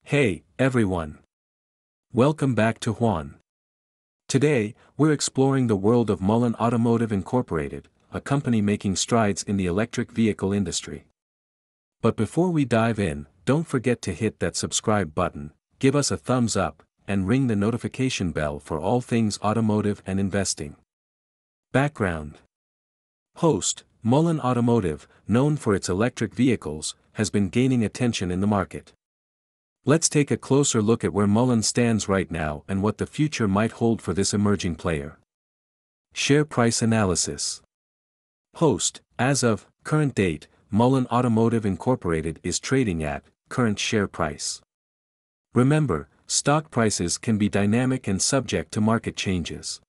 Hey, everyone. Welcome back to Juan. Today, we're exploring the world of Mullen Automotive Incorporated, a company making strides in the electric vehicle industry. But before we dive in, don't forget to hit that subscribe button, give us a thumbs up, and ring the notification bell for all things automotive and investing. Background. Host, Mullen Automotive, known for its electric vehicles, has been gaining attention in the market. Let's take a closer look at where Mullen stands right now and what the future might hold for this emerging player. Share price analysis. Host, as of current date, Mullen Automotive Incorporated is trading at current share price. Remember, stock prices can be dynamic and subject to market changes.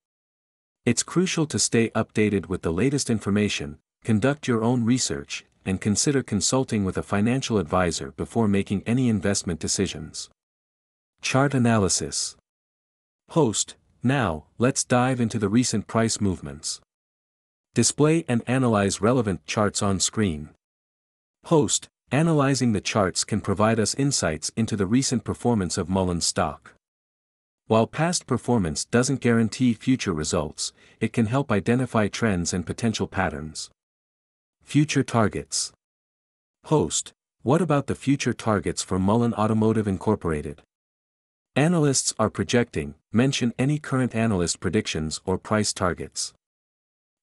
It's crucial to stay updated with the latest information, conduct your own research, and consider consulting with a financial advisor before making any investment decisions. Chart analysis. Host, now, let's dive into the recent price movements. Display and analyze relevant charts on screen. Host, analyzing the charts can provide us insights into the recent performance of Mullen stock. While past performance doesn't guarantee future results, it can help identify trends and potential patterns. Future targets. Host, what about the future targets for Mullen Automotive Incorporated? Analysts are projecting, mention any current analyst predictions or price targets.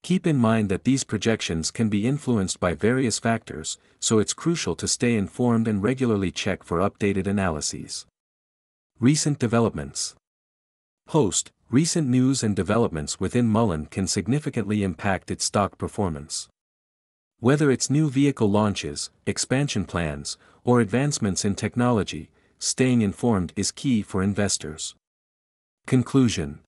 Keep in mind that these projections can be influenced by various factors, so it's crucial to stay informed and regularly check for updated analyses. Recent developments. Host, recent news and developments within Mullen can significantly impact its stock performance. Whether it's new vehicle launches, expansion plans, or advancements in technology, staying informed is key for investors. Conclusion.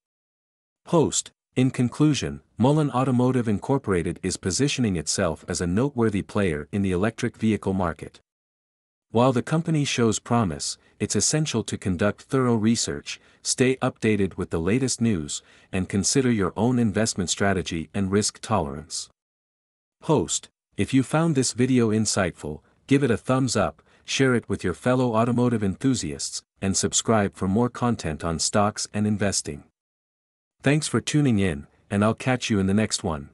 Host, in conclusion, Mullen Automotive Incorporated is positioning itself as a noteworthy player in the electric vehicle market. While the company shows promise, it's essential to conduct thorough research, stay updated with the latest news, and consider your own investment strategy and risk tolerance. Host, if you found this video insightful, give it a thumbs up, share it with your fellow automotive enthusiasts, and subscribe for more content on stocks and investing. Thanks for tuning in, and I'll catch you in the next one.